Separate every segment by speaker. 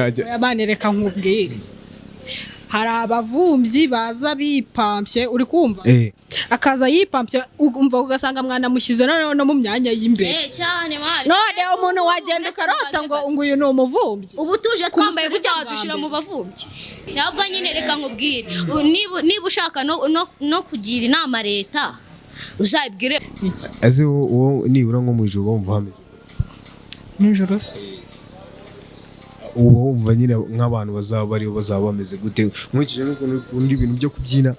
Speaker 1: Abana reka nkubwire hari abavumbyi baza bipampye uri kumva akaza yipampye umva ugasanga mwana mushyize no mu myanya y'imbere
Speaker 2: cyane mari
Speaker 1: none umuntu wagenda karota ngo uyu ni umuvumbyi
Speaker 2: ubu tuje twambaye gutya wadushira mu bavumbyi ntabwo nyine reka nkubwire niba ushaka no kugira inama leta uzabwire
Speaker 3: aze uwo nibura nko mu ijoro wumva hameze
Speaker 1: nijoro se
Speaker 3: uwo wumva nyine nk'abantu bazaba bameze gute nkurikije n'ukuntu ukunda ibintu byo kubyina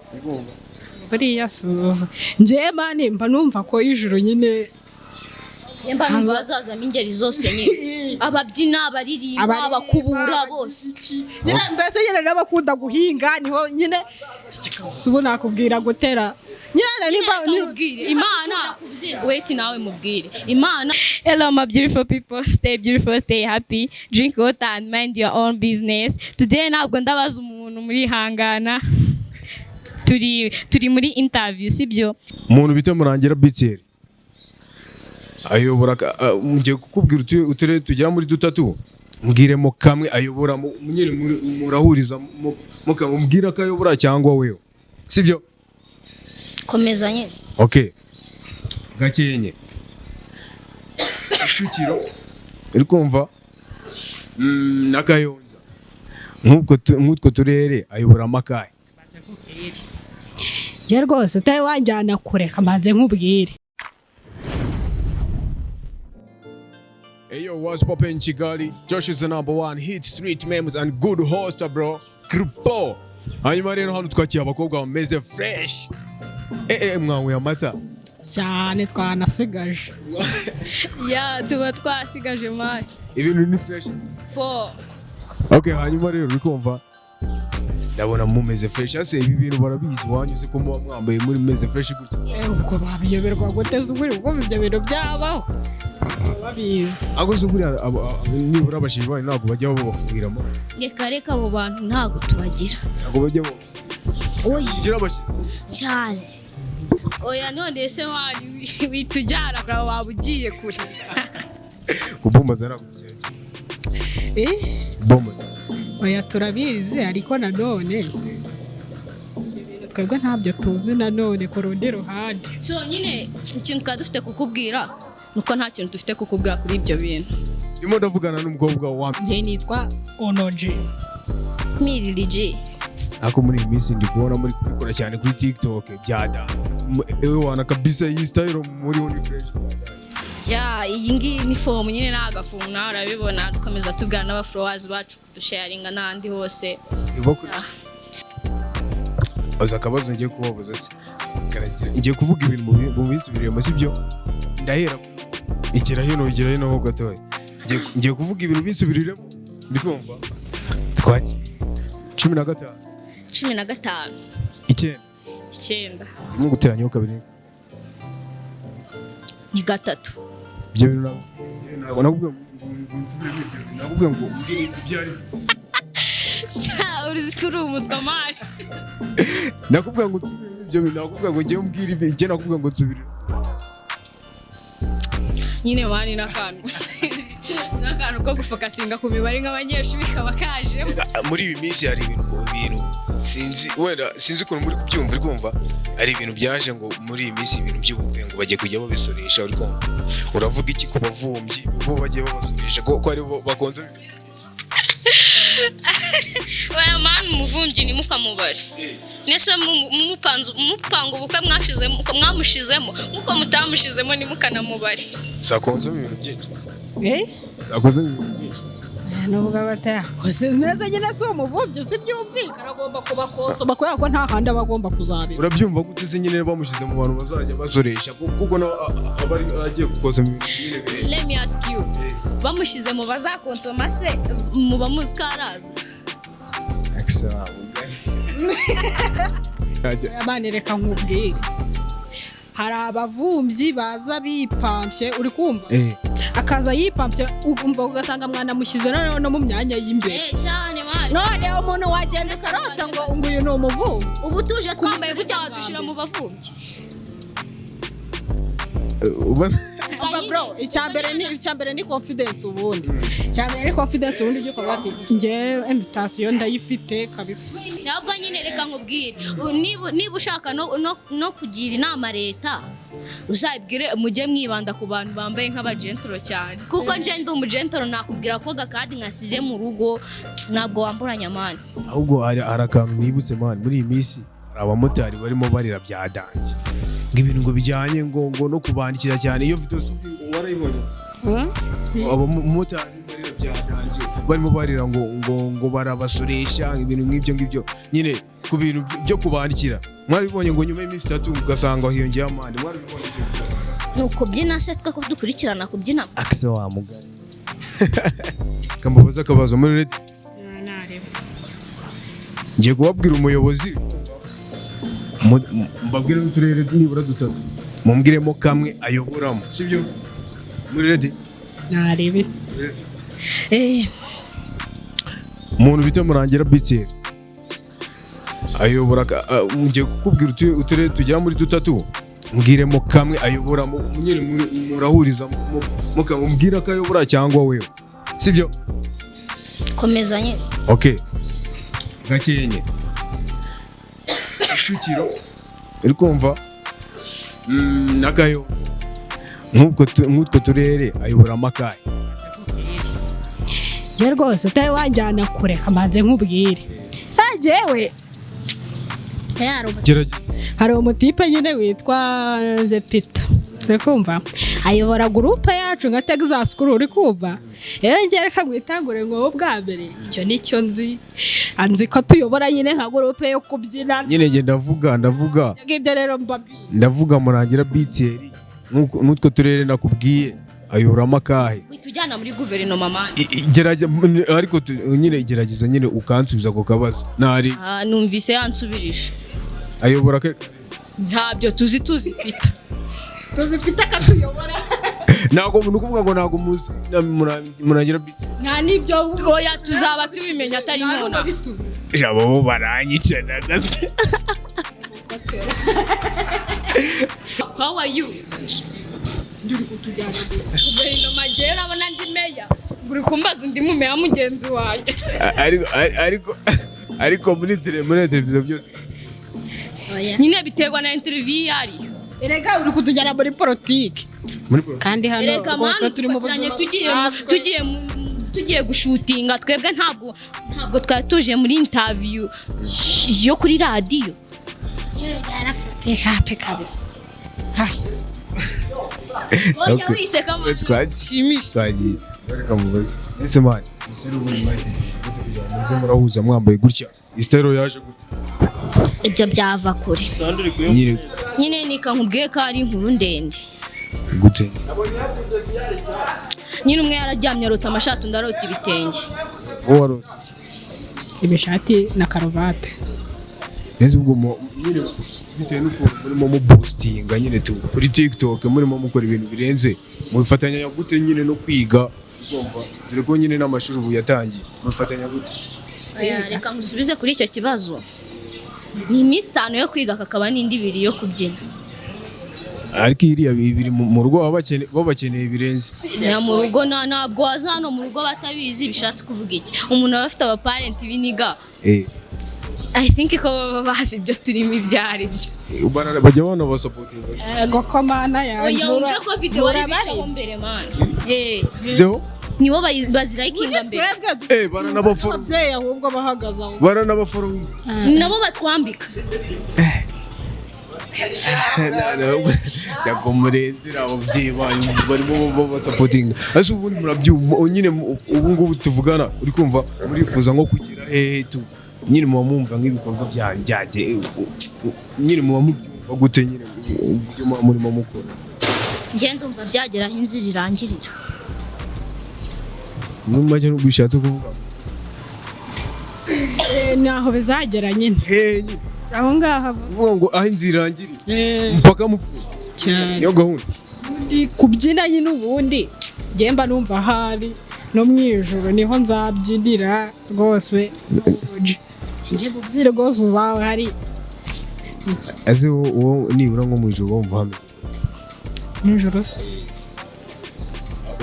Speaker 1: buriya suza njye mani mba numva ko ijoro nyine
Speaker 2: mba numva bazazamo ingeri zose nyine ababyina abaririmba abakubura bose
Speaker 1: mbese nyine n'abakunda guhinga niho nyine subu nakubwira gutera
Speaker 2: Imana wait nawe mubwire Imana. Hello my beautiful people, stay beautiful, stay happy, drink water and mind your own business. Today ntabwo ndabaza umuntu muri hangana turi muri interview sibyo
Speaker 3: umuntu bita murangira biteri ayobora ngiye kukubwira uturere tugera muri dutatu mbwiremo kamwe ayobora nyine murahuriza mukamubwira ko ayobora cyangwa wewe sibyo
Speaker 2: komeza nyine
Speaker 3: okay gakenye Kicukiro uri kumva nakayonza nk'utwo turere ayobora amakaye
Speaker 1: je rwose utaye wanjyana kure kamanze nkubwire.
Speaker 3: Hey yo, what's poppin' Kigali? Josh is the #1 hit street memes and good host bro. Grupo. Hanyuma rero hano twakiye abakobwa bameze fresh. Mwanwe amata.
Speaker 1: Cyane twanasigaje.
Speaker 2: Ya tuba twasigaje mai.
Speaker 3: Ibintu ni fresh.
Speaker 2: 4.
Speaker 3: Okay, hanyuma rero urikumva ndabona mumeze fresh ase ibi bintu barabizi wanyuze ko mwambaye muri meze fresh gutya.
Speaker 1: Uko babiyoberwa guteza uburi ubwo ibyo bintu byabaho. Babizi.
Speaker 3: Agoze uburi nibura abashijwe ntabwo bajya babafungiramo.
Speaker 2: Reka abo bantu ntabwo tubagira.
Speaker 3: Ntabwo bajya bo.
Speaker 2: Oya.
Speaker 3: Abashi.
Speaker 2: Cyane. Oya none se wari witujyara kwa wabugiye kure.
Speaker 3: Kubomba zarakugiye. Bomba.
Speaker 1: Oya turabizi ariko nanone twebwe ntabyo tuzi nanone ku rundi ruhande.
Speaker 2: So nyine ikintu twadufite kukubwira nuko nta kintu dufite kukubwira kuri ibyo bintu.
Speaker 3: Ndimo ndavugana n'umukobwa wa
Speaker 1: njye nitwa Honog.
Speaker 2: Miriri.
Speaker 3: Ako muri iminsi ndi kubona muri kubikora cyane kuri TikTok byada. Ewe wana kabisa iyi style muri on fresh.
Speaker 2: Ya iyi ngiyi ni form nyine nagafumu nawe urabibona dukomeza tubwira n'aba followers bacu dusharinga n'andi hose.
Speaker 3: Oza kabazo ngiye kubabuza se. Ngiye kuvuga ibintu mu minsi birimo sibyo. Ndahera igira hino ho gatoya. Ngiye kuvuga ibintu binsubiriremo ndikumva. Twaje 15 9 mu guteranya ho kabiri
Speaker 2: ni gatatu
Speaker 3: ibyo bintu nakubwiye ngo ibyari
Speaker 2: urizikuru umuswa mari
Speaker 3: nakubwiye ngo ibyo bintu nakubwiye ngo ngiye umbwira ibi ngiye nakubwiye ngo nsubire
Speaker 2: nyine wani n'akantu ko gufokasinga ku mibare nk'abanyeshuri kabakaje
Speaker 3: muri ibi minsi hari ibintu sinzi ukuntu muri kubyumva uri kumva ari ibintu byaje ngo muri iyi minsi ibintu by'ubukwe ngo bajye kujya babisoresha uri kumva uravuga iki ku bavumbyi bo bagiye babasoresha ko ari bo bakonze
Speaker 2: waya man umuvumbyi ni mukamubare nese mupanga ubukwe mwamushizemo nkuko mutamushizemo ni mukanamubare
Speaker 3: sakonze ibintu byinshi sakonze ibintu byinshi
Speaker 1: nuvuga batarakoze neza nyine so umuvumbyi sibyumvikana agomba kubakonsoma kubera ko nta handi abagomba kuzabira.
Speaker 3: Urabyumva gute se nyine bamushize mu bantu bazajya basoresha kuko no abari agiye gukoza mu bintu.
Speaker 2: Let me ask you bamushize mu bazakonsoma se muba muzikaraza
Speaker 1: Abana reka nkubwire hari abavumbyi baza bipampye uri kumva akaza yipampye umva ugasanga mwana mushyize no mu myanya y'imbere
Speaker 2: cyane mari
Speaker 1: none umuntu wagenda karota ngo uyu ni umuvumbyi
Speaker 2: ubu tuje twambaye gutya wadushira mu bavumbyi
Speaker 1: bro icyambere ni confidence ubundi ujye ukavuga ati njye invitation ndayifite kabisa.
Speaker 2: Ntabwo nyine reka nkubwire niba ushaka no kugira inama leta uzabwire mujye mwibanda ku bantu bambaye nk'abagentro cyane kuko nje ndi umugentro nakubwira ko gakadi nkasize mu rugo ntabwo wamburanya amani.
Speaker 3: Ahubwo hari akantu nibutse man muri iyi minsi abamotari barimo barira byadange ng'ibintu ngo bijyanye ngo no kubandikira cyane iyo video warayibonye abamotari barira byadange barimo barira ngo barabasoresha ibintu nk'ibyo nyine ku bintu byo kubandikira mwabibonye ngo nyuma y'iminsi 3 ugasanga hiyongeye amande mwabibonye
Speaker 2: Kubyina se twa kudukurikirana kubyina
Speaker 3: akse wa mugani kambabaza akabazo muri Red ngiye kubabwira umuyobozi mbabwire n'uturere nibura 3 mumbwiremo kamwe ayoboramo sibyo muri Red
Speaker 1: narebe
Speaker 3: umuntu bita murangira BTR ayobora ngiye kukubwira uturere tujya muri 3 mbwiremo kamwe ayoboramo nyine murahuriza mukamubwira ko ayobora cyangwa wewe sibyo
Speaker 2: komeza nyine
Speaker 3: okay gakenye Kicukiro uri kumva nagayo nk'utwo turere ayobora amakaye
Speaker 1: je rwose utari wanjyana kure kamanze nkubwire jewe hari umutipe nyine witwa Zepita uri kumva ayobora gurupe yacu nka Texas kuri uri kumva ngereka mwitangure ngo bwa mbere icyo nicyo nzi ko tuyobora nyine nka gurupe yo kubyina
Speaker 3: nyine nge ndavuga
Speaker 1: ngibyo rero
Speaker 3: ndavuga murangira BTR n'utwo turere nakubwiye ayobora amakahe
Speaker 2: tujyana muri guverinoma mani
Speaker 3: ariko nyine igerageza nyine ukansubiza ako kabazo nari
Speaker 2: numvise yansubirije
Speaker 3: ayobora ke
Speaker 2: ntabyo tuzi Pita
Speaker 1: katuyobora
Speaker 3: ntabwo umuntu kuvuga ngo ntabwo muzi murangira biti
Speaker 1: nta nibyo
Speaker 2: oya tuzaba tubimenya atari nona
Speaker 3: jabo baranyicana gase
Speaker 2: how are you
Speaker 1: nduri kutujyana
Speaker 2: guverinoma je nabona ndi meya buri kumbaza undi mu meya mugenzi wanjye
Speaker 3: ariko muri televiziyo byose
Speaker 2: nyine biterwa na interview yari
Speaker 1: erega uri kutujyana muri politiki kandi hano rwose turi mu buzima
Speaker 2: tugiye gushutinga twebwe ntabwo twari tuje muri interview yo kuri radio
Speaker 1: happy kabisa
Speaker 2: oya wise kama
Speaker 3: twagiye reka mubaze ese man ese ruburi mate muze murahuza mwambaye gutya istero yaje gute
Speaker 2: ibyo byava kure nyine nikankubwiye ko ari inkuru ndende
Speaker 3: gute
Speaker 2: nyine umwe yararyamye arota amashati undi arota ibitenge
Speaker 3: wowe warose
Speaker 1: ibishati na karuvate
Speaker 3: neze ubwo nyine bitewe n'ukuntu murimo mu boostinga nyine kuri TikTok murimo mukora ibintu birenze mubifatanya gute nyine no kwiga ugomba dore ko nyine n'amashuri ubu yatangiye mubifatanya gute
Speaker 2: reka musubize kuri icyo kibazo ni iminsi 5 yo kwiga kakaba n'indi 2 yo kubyina
Speaker 3: ariko iriya bibiri mu rugo babakeneye birenze
Speaker 2: mu rugo ntabwo wazano mu rugo batabizi bishatse kuvuga iki umuntu aba afite abaparenti biniga I think ko bazi ibyo turimo ibyari byo
Speaker 3: bajya bana ba supporting
Speaker 1: ego komana
Speaker 2: yumve ko video bari bicaho mbere man
Speaker 3: video
Speaker 2: niwo bazirayikinga mbere
Speaker 3: baranabaforo
Speaker 1: abyeyi ahubwo bahagaze aho
Speaker 3: baranabaforo
Speaker 2: nabo batwambika
Speaker 3: cyako murenzera ababyeyi banyu barimo basupporting ase ubundi murabyuma nyine ubu ngubu tuvugana uri kumva murifuza nko kugira hehe tu nyine muba mumva nk'ibikorwa byanjye nyine muba mubyumva gute nyine ibyo murimo mukora
Speaker 2: ngiye ndumva byageraho inzira irangirira
Speaker 3: numajye bishatse kuvuga
Speaker 1: naho bizagera nyine aho ngaho
Speaker 3: uvuga ngo aho inzira irangirira mpaka mupfu
Speaker 1: cyane
Speaker 3: niyo gahunda
Speaker 1: kubyina nyine ubundi ngemba numva hari no mwijuru niho nzabyinira rwose nje kubyira rwose uzawe hari
Speaker 3: ase uwo nibura nko mwijuru wumva hameze
Speaker 1: mwijuru se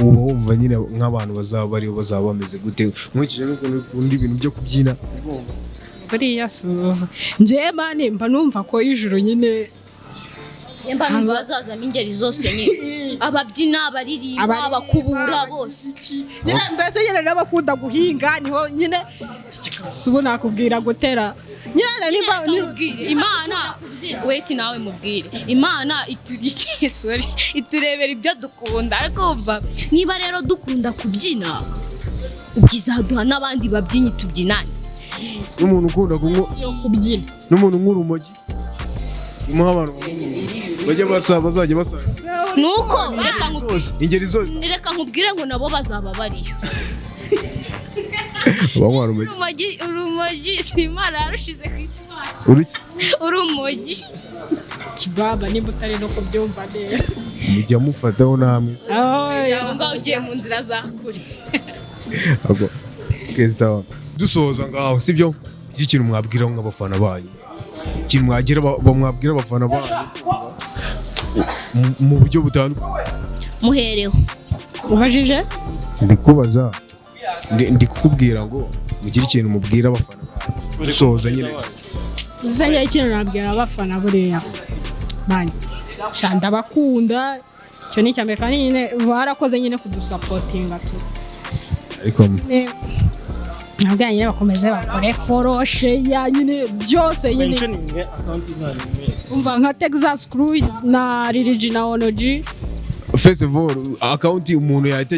Speaker 3: uba wumva nyine nk'abantu bazaba bariho bazaba bameze gute nkurikije n'ukuntu ukunda ibintu byo kubyina
Speaker 1: buriya suza njyewe mani mba numva ko ijuru nyine
Speaker 2: mba numva bazazamo ingeri zose nyine ababyina abaririmba abakubura bose
Speaker 1: mbese nyine n'abakunda guhinga niho nyine si ubu nakubwira gutera nyine nimba
Speaker 2: Imana weti nawe mubwire Imana iturebera ibyo dukunda ariko umva niba rero dukunda kubyina ubwizaduha n'abandi babyinnyi tubyinane
Speaker 3: n'umuntu ukunda
Speaker 1: kubyina
Speaker 3: n'umuntu nk'urumogi imuha abantu bazajya basanga
Speaker 2: nuko
Speaker 3: ingeri zose
Speaker 2: reka nkubwire ngo nabo bazaba bariyo urumogi si Imana yarushize ku isi urumogi
Speaker 1: kibaba nimba utari no kubyumva neza
Speaker 3: mujya mufataho namwe
Speaker 2: aho ngaho ugiye mu nzira za kure
Speaker 3: sawa dusoza ngaho sibyo iki kintu mwabwira nk'abafana banyu ikintu mwabwira abafana banyu mu buryo butandukanye
Speaker 2: muhereho
Speaker 1: ubajije
Speaker 3: ndikubaza ndi kukubwira ngo mugire ikintu mubwira abafana banyu dusoza nyine
Speaker 1: uzanye ikintu nabwira abafana buriya bani shanda bakunda cyo ni cyambere kandi nyine barakoze nyine kudusapotinga tu
Speaker 3: ariko
Speaker 1: nabwo nyine bakomeze bakore foroshe ya nyine byose nyine umva nka Texas Crew na Riri na Honog
Speaker 3: first of all account umuntu yahita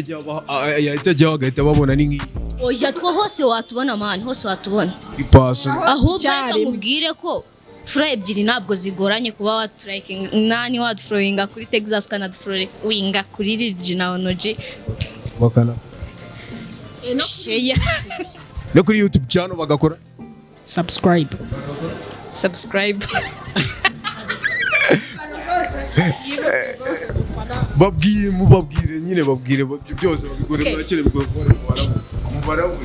Speaker 3: ajyaho agahita babona ni nk'iyi
Speaker 2: oya two hose watubona mani hose watubona
Speaker 3: ipaso
Speaker 2: ahubwo reka mubwire ko furo ebyiri ntabwo zigoranye kuba waturayikinga nani wadufurowinga kuri Texas ukanadufurowinga kuri Riri na Honog
Speaker 3: bakana
Speaker 2: sheya
Speaker 3: no kuri YouTube channel bagakora
Speaker 1: subscribe
Speaker 3: babwire nyine babwire byose babikore murakere mikrofone mubarabu.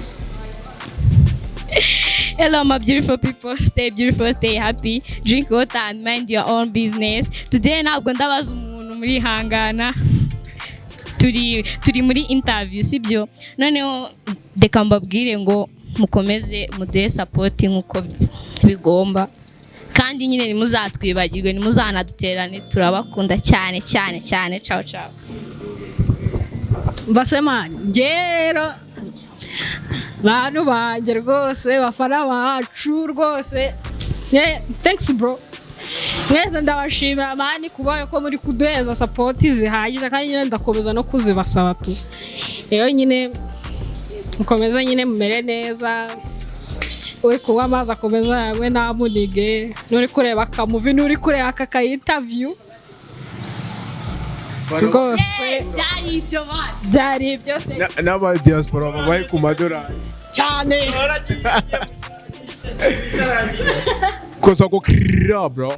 Speaker 2: Hello my beautiful people, stay beautiful, stay happy, drink water and mind your own business. Today ntabwo ndabaza umuntu muri hangana turi muri interview sibyo noneho deka mbabwire ngo mukomeze muduhe support nkuko bigomba kandi nyine nimuzatwibagirwe nimuzanaduterane turabakunda cyane cyane cyane ciao ciao
Speaker 1: mbasema ngero bantu banjye rwose bafana bacu rwose thanks bro mwese ndabashimira mani kubaye ko muri kuduheza support zihagije kandi nyine ndakomeza no kuzibasaba tu rero nyine mukomeza nyine mumere neza uri kunywa amazi akomeza yanywe ntamunige n'uri kureba akamuvi n'uri kureba aka interview rwose byari ibyo
Speaker 3: n'aba diaspora babaye ku madorari
Speaker 1: cyane
Speaker 3: kosa ko kira bro